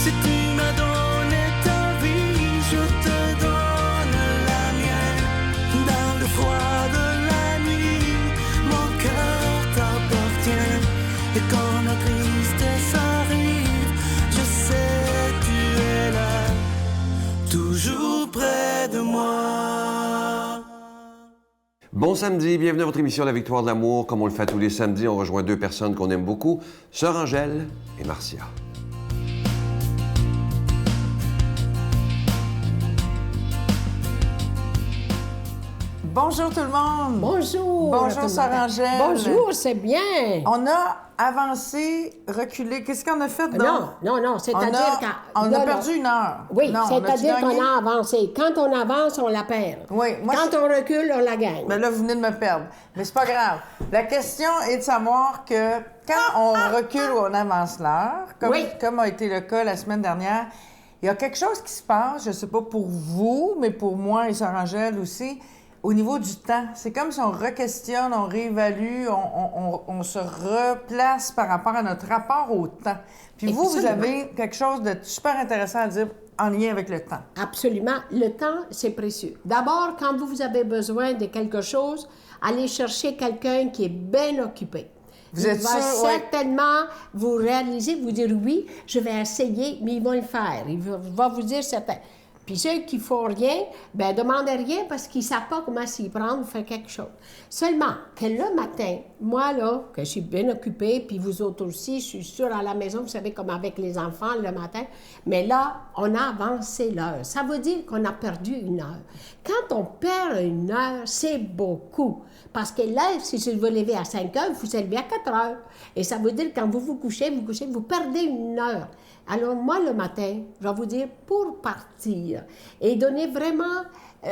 Si tu m'as donné ta vie, je te donne la mienne. Dans le froid de la nuit, mon cœur t'appartient. Et quand la tristesse arrive, je sais tu es là, toujours près de moi. Bon samedi, bienvenue à votre émission La Victoire de l'amour. Comme on le fait tous les samedis, on rejoint deux personnes qu'on aime beaucoup, Sœur Angèle et Marcia. Bonjour tout le monde! Bonjour! Bonjour, Sœur Angèle! Bonjour, c'est bien! On a avancé, reculé. Qu'est-ce qu'on a fait? Non, c'est-à-dire On a perdu une heure. Oui, non, c'est-à-dire qu'on a avancé. Quand on avance, on la perd. Oui, moi, quand on recule, on la gagne. Mais là, vous venez de me perdre. Mais c'est pas grave. La question est de savoir que quand on recule ou on avance l'heure, comme a été le cas la semaine dernière, il y a quelque chose qui se passe, je sais pas pour vous, mais pour moi et Sœur Angèle aussi, au niveau du temps. C'est comme si on re-questionne, on réévalue, on se replace par rapport à notre rapport au temps. Puis vous avez quelque chose de super intéressant à dire en lien avec le temps. Absolument. Le temps, c'est précieux. D'abord, quand vous avez besoin de quelque chose, allez chercher quelqu'un qui est bien occupé. Vous êtes il va sûr, certainement vous réaliser, vous dire oui, je vais essayer, mais il va le faire. Il va vous dire certain. Puis ceux qui font rien, bien, demandez rien parce qu'ils ne savent pas comment s'y prendre, faire quelque chose. Seulement que le matin, moi, là, que je suis bien occupée, puis vous autres aussi, je suis sûre à la maison, vous savez, comme avec les enfants le matin, mais là, on a avancé l'heure. Ça veut dire qu'on a perdu une heure. Quand on perd une heure, c'est beaucoup. Parce que là, si je veux lever à 5 heures, vous vous levez à 4 heures. Et ça veut dire que quand vous couchez, vous perdez une heure. Alors, moi, le matin, je vais vous dire, pour partir et donner vraiment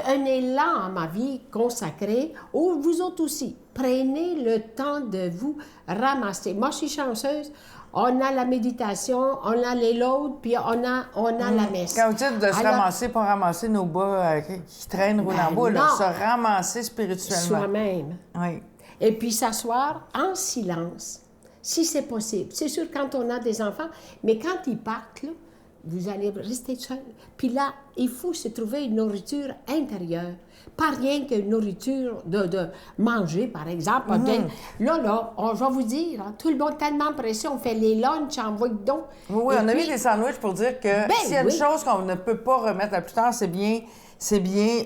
un élan à ma vie consacrée, ou vous autres aussi, prenez le temps de vous ramasser. Moi, je suis chanceuse. On a la méditation, on a les loads, puis on a la messe. Quand vous dites de se ramasser, pas ramasser nos bas qui traînent roule en bas, là, se ramasser spirituellement. Soi-même. Oui. Et puis s'asseoir en silence. Si c'est possible. C'est sûr quand on a des enfants, mais quand ils partent, là, vous allez rester seul. Puis là, il faut se trouver une nourriture intérieure. Pas rien qu'une nourriture de manger, par exemple. Là, je vais vous dire, hein, tout le monde est tellement pressé, on fait les lunchs en voie donc. Oui, on a mis des sandwichs pour dire que s'il y a une chose qu'on ne peut pas remettre à plus tard, c'est bien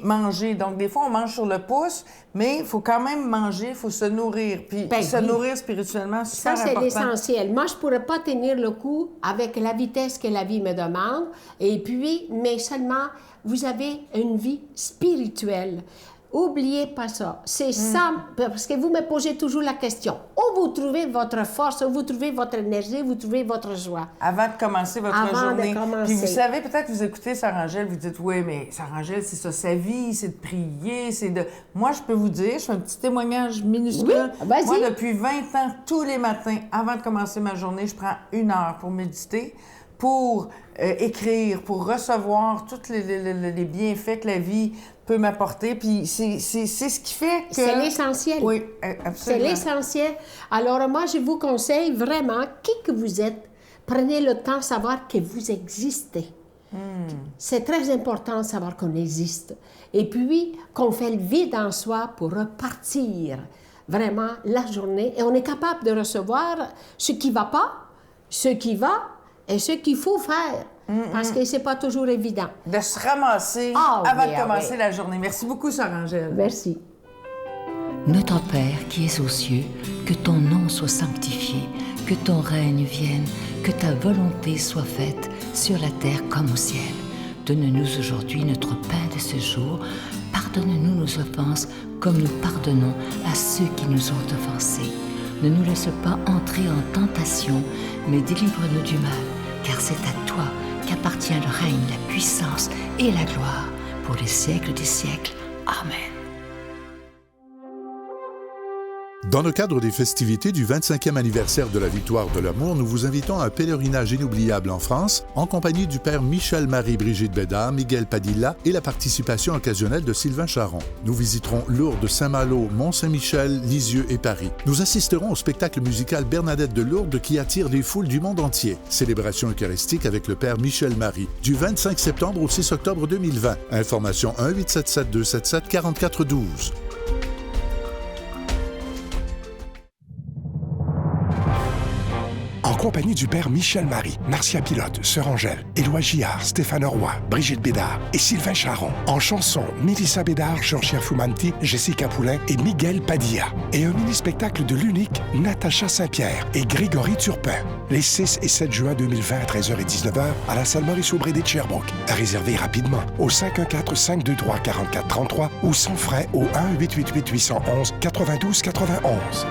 manger. Donc, des fois, on mange sur le pouce, mais il faut quand même manger, il faut se nourrir. Puis se nourrir spirituellement, c'est super important. Ça, c'est l'essentiel. Moi, je ne pourrais pas tenir le coup avec la vitesse que la vie me demande. Et puis, mais seulement, vous avez une vie spirituelle. Oubliez pas ça. C'est ça, parce que vous me posez toujours la question. Où vous trouvez votre force, où vous trouvez votre énergie, où vous trouvez votre joie? Avant de commencer votre journée. Avant de commencer. Puis vous savez, peut-être vous écoutez Sœur Angèle, vous dites, oui, mais Sœur Angèle, c'est ça, sa vie, c'est de prier, c'est de... Moi, je peux vous dire, je fais un petit témoignage minuscule. Oui, vas-y. Moi, depuis 20 ans, tous les matins, avant de commencer ma journée, je prends 1 heure pour méditer, pour écrire, pour recevoir tous les bienfaits que la vie peut m'apporter. Puis c'est ce qui fait que... C'est l'essentiel. Oui, absolument. C'est l'essentiel. Alors moi, je vous conseille vraiment, qui que vous êtes, prenez le temps de savoir que vous existez. C'est très important de savoir qu'on existe. Et puis, qu'on fait le vide en soi pour repartir vraiment la journée. Et on est capable de recevoir ce qui ne va pas, ce qui va et ce qu'il faut faire. Parce que c'est pas toujours évident. De se ramasser avant de commencer la journée. Merci beaucoup, Sœur Angèle. Merci. Notre Père qui es aux cieux, que ton nom soit sanctifié, que ton règne vienne, que ta volonté soit faite sur la terre comme au ciel. Donne-nous aujourd'hui notre pain de ce jour. Pardonne-nous nos offenses comme nous pardonnons à ceux qui nous ont offensés. Ne nous laisse pas entrer en tentation, mais délivre-nous du mal, car c'est à toi qu'appartient le règne, la puissance et la gloire pour les siècles des siècles. Amen. Dans le cadre des festivités du 25e anniversaire de la Victoire de l'amour, nous vous invitons à un pèlerinage inoubliable en France, en compagnie du père Michel-Marie Brigitte Bédard, Miguel Padilla et la participation occasionnelle de Sylvain Charon. Nous visiterons Lourdes, Saint-Malo, Mont-Saint-Michel, Lisieux et Paris. Nous assisterons au spectacle musical Bernadette de Lourdes qui attire des foules du monde entier. Célébration eucharistique avec le père Michel-Marie, du 25 septembre au 6 octobre 2020. Information 1-877-277-4412. En compagnie du père Michel-Marie, Marcia Pilote, Sœur Angèle, Éloi Gillard, Stéphane Roy, Brigitte Bédard et Sylvain Charon. En chanson, Mélissa Bédard, Georgia Fumanti, Jessica Poulain et Miguel Padilla. Et un mini-spectacle de l'unique Natacha Saint-Pierre et Grégory Turpin. Les 6 et 7 juin 2020 à 13h et 19h à la salle Maurice-Aubry de Sherbrooke. À réserver rapidement au 514-523-4433 ou sans frais au 1-888-811-9291.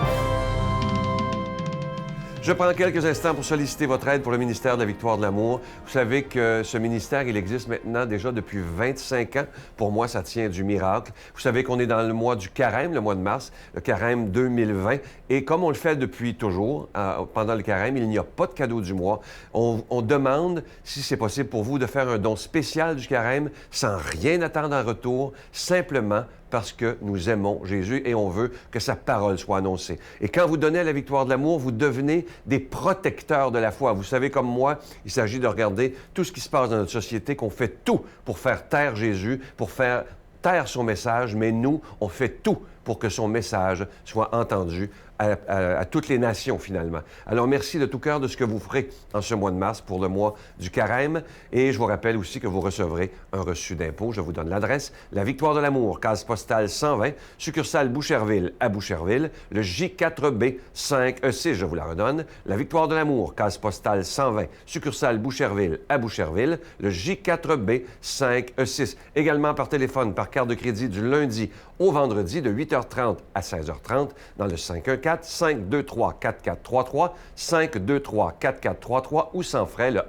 Je prends quelques instants pour solliciter votre aide pour le ministère de la Victoire de l'amour. Vous savez que ce ministère, il existe maintenant déjà depuis 25 ans. Pour moi, ça tient du miracle. Vous savez qu'on est dans le mois du carême, le mois de mars, le carême 2020. Et comme on le fait depuis toujours, pendant le carême, il n'y a pas de cadeau du mois. On demande, si c'est possible pour vous, de faire un don spécial du carême sans rien attendre en retour, simplement parce que nous aimons Jésus et on veut que sa parole soit annoncée. Et quand vous donnez à la Victoire de l'amour, vous devenez des protecteurs de la foi. Vous savez, comme moi, il s'agit de regarder tout ce qui se passe dans notre société, qu'on fait tout pour faire taire Jésus, pour faire taire son message, mais nous, on fait tout pour que son message soit entendu à toutes les nations, finalement. Alors, merci de tout cœur de ce que vous ferez en ce mois de mars pour le mois du carême. Et je vous rappelle aussi que vous recevrez un reçu d'impôt. Je vous donne l'adresse. La Victoire de l'amour, case postale 120, succursale Boucherville à Boucherville, le J4B 5E6, je vous la redonne. La Victoire de l'amour, case postale 120, succursale Boucherville à Boucherville, le J4B 5E6. Également par téléphone, par carte de crédit du lundi au vendredi de 8h30 à 16h30 dans le 514-523-4433, 523-4433 ou sans frais le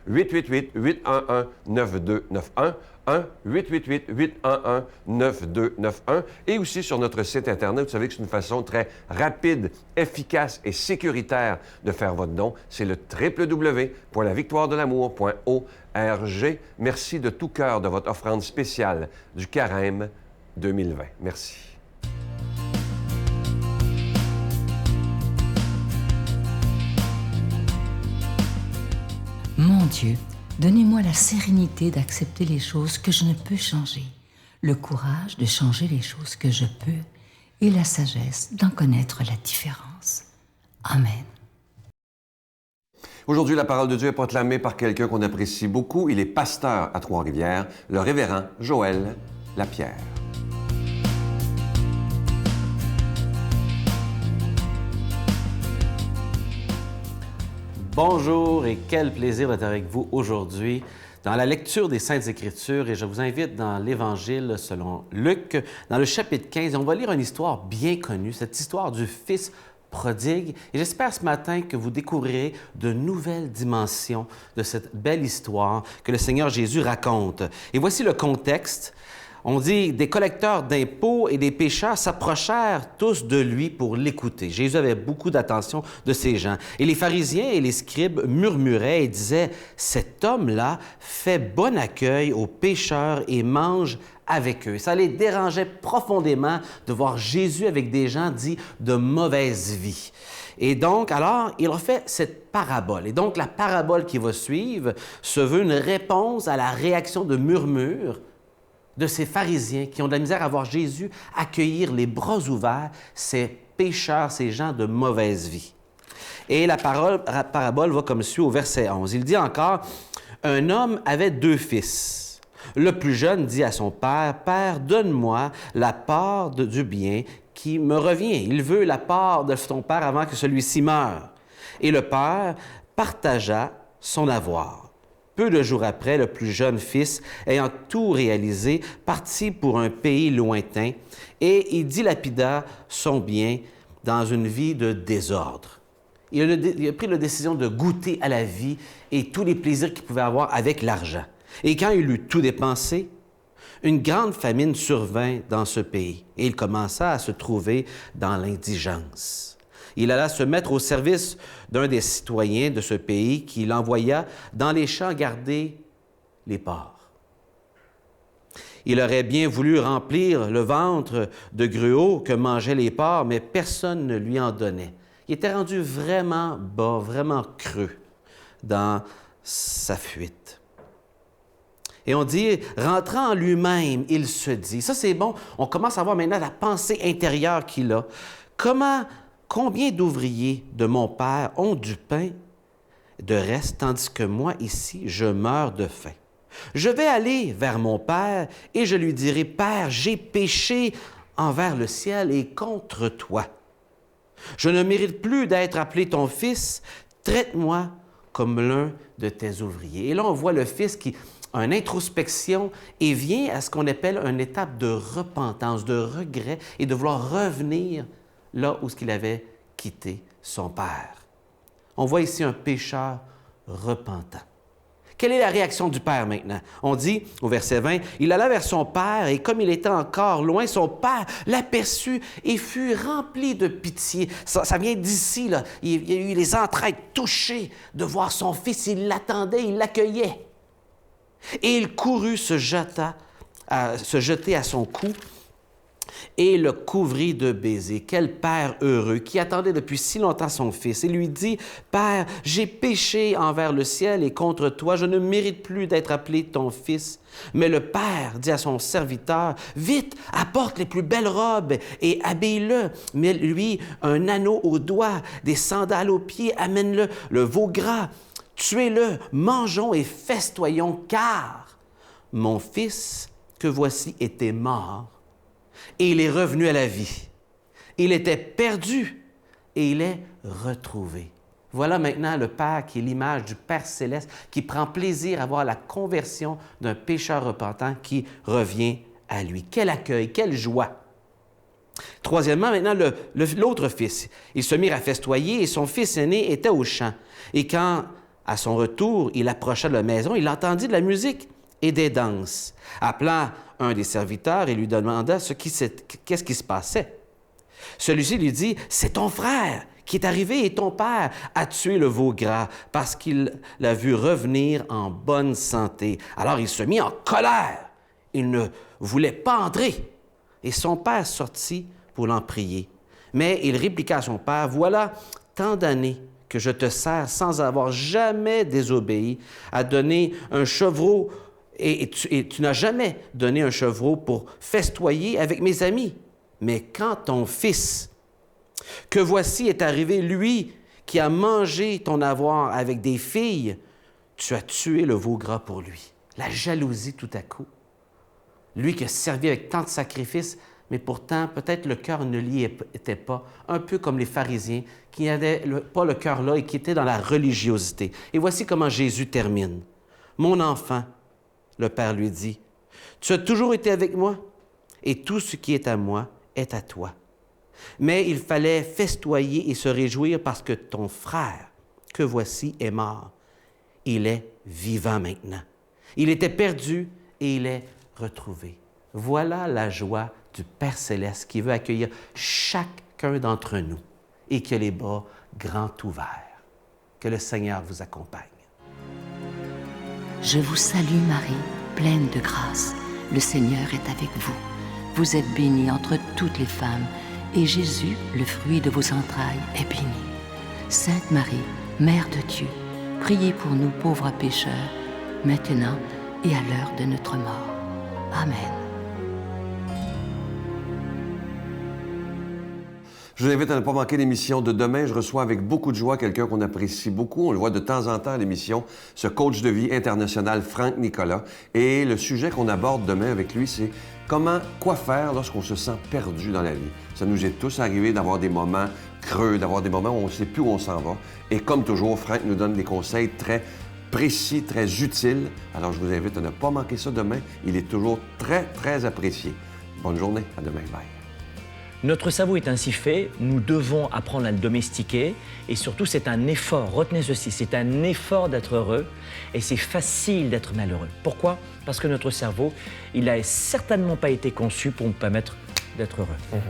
1-888-811-9291, 1-888-811-9291 et aussi sur notre site Internet. Vous savez que c'est une façon très rapide, efficace et sécuritaire de faire votre don. C'est le www.lavictoiredelamour.org. Merci de tout cœur de votre offrande spéciale du carême 2020. Merci. Mon Dieu, donnez-moi la sérénité d'accepter les choses que je ne peux changer, le courage de changer les choses que je peux et la sagesse d'en connaître la différence. Amen. Aujourd'hui, la parole de Dieu est proclamée par quelqu'un qu'on apprécie beaucoup. Il est pasteur à Trois-Rivières, le révérend Joël Lapierre. Bonjour et quel plaisir d'être avec vous aujourd'hui dans la lecture des Saintes Écritures et je vous invite dans l'Évangile selon Luc, dans le chapitre 15. On va lire une histoire bien connue, cette histoire du Fils prodigue. Et j'espère ce matin que vous découvrirez de nouvelles dimensions de cette belle histoire que le Seigneur Jésus raconte. Et voici le contexte. On dit, des collecteurs d'impôts et des pécheurs s'approchèrent tous de lui pour l'écouter. Jésus avait beaucoup d'attention de ces gens. Et les pharisiens et les scribes murmuraient et disaient, « Cet homme-là fait bon accueil aux pécheurs et mange avec eux. » Ça les dérangeait profondément de voir Jésus avec des gens dits de mauvaise vie. Et donc, alors, il refait cette parabole. Et donc, la parabole qui va suivre se veut une réponse à la réaction de murmures de ces pharisiens qui ont de la misère à voir Jésus accueillir les bras ouverts ces pécheurs, ces gens de mauvaise vie. Et la parabole va comme suit au verset 11. Il dit encore, « Un homme avait 2 fils. Le plus jeune dit à son père, « Père, donne-moi la part du bien qui me revient. » Il veut la part de son père avant que celui-ci meure. Et le père partagea son avoir. Peu de jours après, le plus jeune fils, ayant tout réalisé, partit pour un pays lointain et il dilapida son bien dans une vie de désordre. Il a pris la décision de goûter à la vie et tous les plaisirs qu'il pouvait avoir avec l'argent. Et quand il eut tout dépensé, Une grande famine survint dans ce pays et il commença à se trouver dans l'indigence. Il alla se mettre au service d'un des citoyens de ce pays qui l'envoya dans les champs garder les porcs. Il aurait bien voulu remplir le ventre de gruau que mangeaient les porcs, mais personne ne lui en donnait. Il était rendu vraiment bas, vraiment creux dans sa fuite. Et on dit, rentrant en lui-même, il se dit, ça c'est bon, on commence à voir maintenant la pensée intérieure qu'il a. Combien d'ouvriers de mon père ont du pain de reste, tandis que moi ici, je meurs de faim? Je vais aller vers mon père et je lui dirai, Père, j'ai péché envers le ciel et contre toi. Je ne mérite plus d'être appelé ton fils, traite-moi comme l'un de tes ouvriers. Et là, on voit le fils qui a une introspection et vient à ce qu'on appelle une étape de repentance, de regret et de vouloir revenir là où il avait quitté son père. On voit ici un pécheur repentant. Quelle est la réaction du père maintenant? On dit au verset 20, « Il alla vers son père et comme il était encore loin, son père l'aperçut et fut rempli de pitié. » Ça vient d'ici, là. Il a eu les entrailles touchées de voir son fils. Il l'attendait, il l'accueillait. Et il courut se jeter à son cou et le couvrit de baisers. Quel père heureux qui attendait depuis si longtemps son fils et lui dit, « Père, j'ai péché envers le ciel et contre toi, je ne mérite plus d'être appelé ton fils. » Mais le père dit à son serviteur, « Vite, apporte les plus belles robes et habille-le. Mets-lui un anneau au doigt, des sandales aux pieds, amène-le le veau gras. Tuez-le, mangeons et festoyons, car mon fils que voici était mort et il est revenu à la vie. Il était perdu et il est retrouvé. » Voilà maintenant le Père qui est l'image du Père céleste, qui prend plaisir à voir la conversion d'un pécheur repentant qui revient à lui. Quel accueil, quelle joie! Troisièmement, maintenant, l'autre fils. Ils se mirent à festoyer et son fils aîné était au champ. Et quand, à son retour, il approcha de la maison, il entendit de la musique et des danses. Appelant un des serviteurs, il lui demanda qu'est-ce qui se passait. Celui-ci lui dit, « C'est ton frère qui est arrivé et ton père a tué le veau gras parce qu'il l'a vu revenir en bonne santé. » Alors il se mit en colère. Il ne voulait pas entrer. Et son père sortit pour l'en prier. Mais il répliqua à son père, « Voilà tant d'années que je te sers sans avoir jamais désobéi à donner un chevreau et tu n'as jamais donné un chevreau pour festoyer avec mes amis. Mais quand ton fils, que voici est arrivé, lui qui a mangé ton avoir avec des filles, tu as tué le veau gras pour lui. » La jalousie tout à coup. Lui qui a servi avec tant de sacrifices, mais pourtant, peut-être le cœur ne l'y était pas, un peu comme les pharisiens qui n'avaient pas le cœur là et qui étaient dans la religiosité. Et voici comment Jésus termine. « Mon enfant, le Père lui dit, tu as toujours été avec moi et tout ce qui est à moi est à toi. Mais il fallait festoyer et se réjouir parce que ton frère, que voici, est mort. Il est vivant maintenant. Il était perdu et il est retrouvé. » Voilà la joie du Père céleste qui veut accueillir chacun d'entre nous et qui a les bras grands ouverts. Que le Seigneur vous accompagne. Je vous salue Marie, pleine de grâce. Le Seigneur est avec vous. Vous êtes bénie entre toutes les femmes, et Jésus, le fruit de vos entrailles, est béni. Sainte Marie, Mère de Dieu, priez pour nous pauvres pécheurs, maintenant et à l'heure de notre mort. Amen. Je vous invite à ne pas manquer l'émission de demain. Je reçois avec beaucoup de joie quelqu'un qu'on apprécie beaucoup. On le voit de temps en temps à l'émission, ce coach de vie international, Franck Nicolas. Et le sujet qu'on aborde demain avec lui, c'est quoi faire lorsqu'on se sent perdu dans la vie. Ça nous est tous arrivé d'avoir des moments creux, d'avoir des moments où on ne sait plus où on s'en va. Et comme toujours, Franck nous donne des conseils très précis, très utiles. Alors je vous invite à ne pas manquer ça demain. Il est toujours très, très apprécié. Bonne journée. À demain. Bye. Notre cerveau est ainsi fait, nous devons apprendre à le domestiquer et surtout c'est un effort, retenez ceci, c'est un effort d'être heureux et c'est facile d'être malheureux. Pourquoi? Parce que notre cerveau, il n'a certainement pas été conçu pour nous permettre d'être heureux.